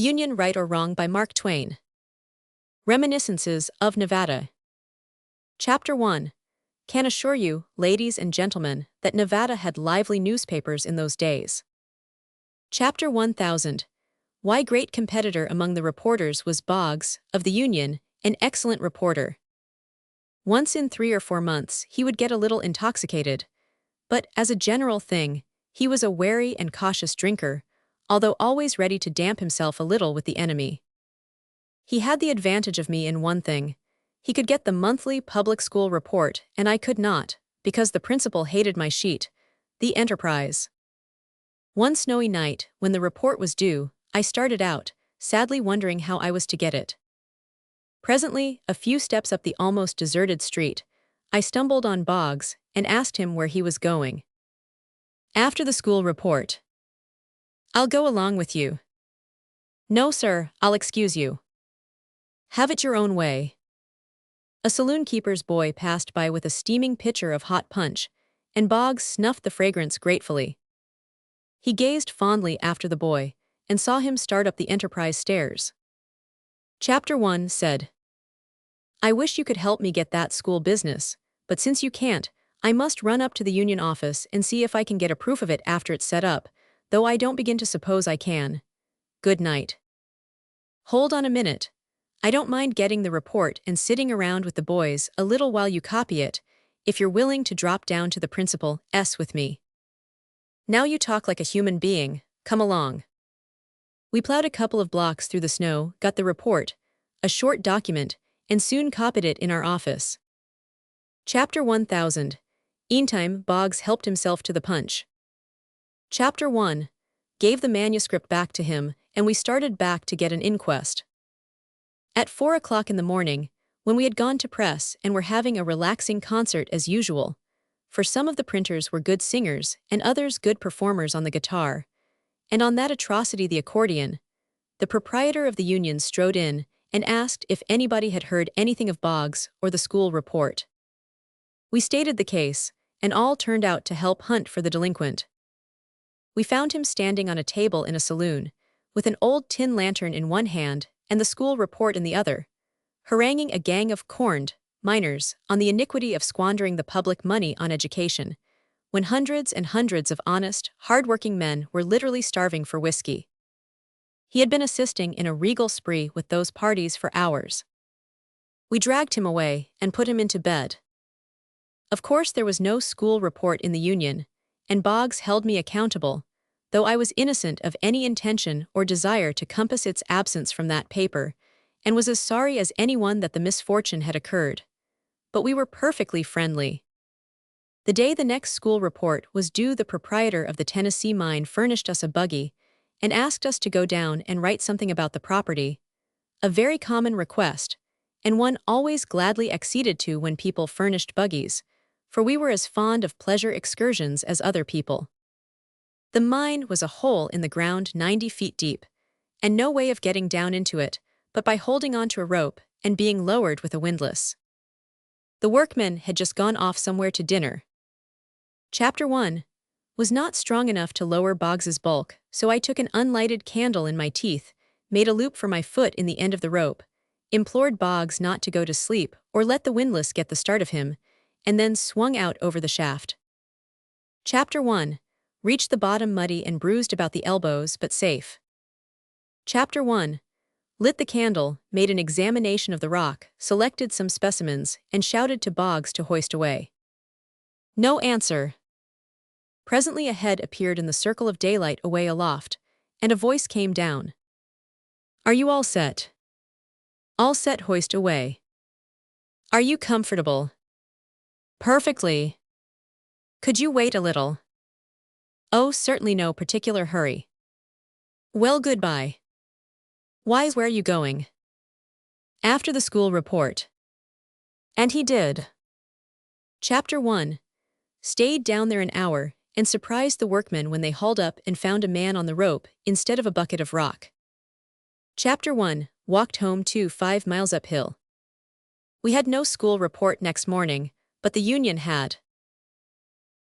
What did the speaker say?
Union, Right or Wrong by Mark Twain. Reminiscences of Nevada. Chapter 1. Can assure you, ladies and gentlemen, that Nevada had lively newspapers in those days. Chapter 1000. Why great competitor among the reporters was Boggs, of the Union, an excellent reporter. Once in 3 or 4 months he would get a little intoxicated, but, as a general thing, he was a wary and cautious drinker, although always ready to damp himself a little with the enemy. He had the advantage of me in one thing. He could get the monthly public school report, and I could not, because the principal hated my sheet, the Enterprise. One snowy night, when the report was due, I started out, sadly wondering how I was to get it. Presently, a few steps up the almost deserted street, I stumbled on Boggs and asked him where he was going. After the school report. I'll go along with you. No, sir, I'll excuse you. Have it your own way. A saloon-keeper's boy passed by with a steaming pitcher of hot punch, and Boggs snuffed the fragrance gratefully. He gazed fondly after the boy, and saw him start up the Enterprise stairs. Chapter 1 said, I wish you could help me get that school business, but since you can't, I must run up to the Union office and see if I can get a proof of it after it's set up, though I don't begin to suppose I can. Good night. Hold on a minute. I don't mind getting the report and sitting around with the boys a little while you copy it, if you're willing to drop down to the principal's with me. Now you talk like a human being, come along. We plowed a couple of blocks through the snow, got the report, a short document, and soon copied it in our office. Chapter 1000. Meantime, Boggs helped himself to the punch. Chapter 1. Gave the manuscript back to him, and we started back to get an inquest. At 4 o'clock in the morning, when we had gone to press and were having a relaxing concert as usual, for some of the printers were good singers and others good performers on the guitar, and on that atrocity the accordion, the proprietor of the Union strode in and asked if anybody had heard anything of Boggs or the school report. We stated the case, and all turned out to help hunt for the delinquent. We found him standing on a table in a saloon, with an old tin lantern in one hand and the school report in the other, haranguing a gang of corned miners on the iniquity of squandering the public money on education, when hundreds and hundreds of honest, hard-working men were literally starving for whiskey. He had been assisting in a regal spree with those parties for hours. We dragged him away and put him into bed. Of course there was no school report in the Union, and Boggs held me accountable, though I was innocent of any intention or desire to compass its absence from that paper, and was as sorry as anyone that the misfortune had occurred. But we were perfectly friendly. The day the next school report was due, the proprietor of the Tennessee mine furnished us a buggy and asked us to go down and write something about the property, a very common request, and one always gladly acceded to when people furnished buggies, for we were as fond of pleasure excursions as other people. The mine was a hole in the ground 90 feet deep, and no way of getting down into it but by holding onto a rope and being lowered with a windlass. The workmen had just gone off somewhere to dinner. Chapter 1 was not strong enough to lower Boggs's bulk, so I took an unlighted candle in my teeth, made a loop for my foot in the end of the rope, implored Boggs not to go to sleep or let the windlass get the start of him, and then swung out over the shaft. Chapter 1. Reached the bottom muddy and bruised about the elbows but safe. Chapter 1. Lit the candle, made an examination of the rock, selected some specimens, and shouted to Boggs to hoist away. No answer. Presently a head appeared in the circle of daylight away aloft, and a voice came down. Are you all set? All set, hoist away. Are you comfortable? Perfectly. Could you wait a little? Oh, certainly, no particular hurry. Well, goodbye. Wise, where are you going? After the school report. And he did. Chapter 1. Stayed down there an hour and surprised the workmen when they hauled up and found a man on the rope instead of a bucket of rock. Chapter 1. Walked home 5 miles uphill. We had no school report next morning, but the Union had.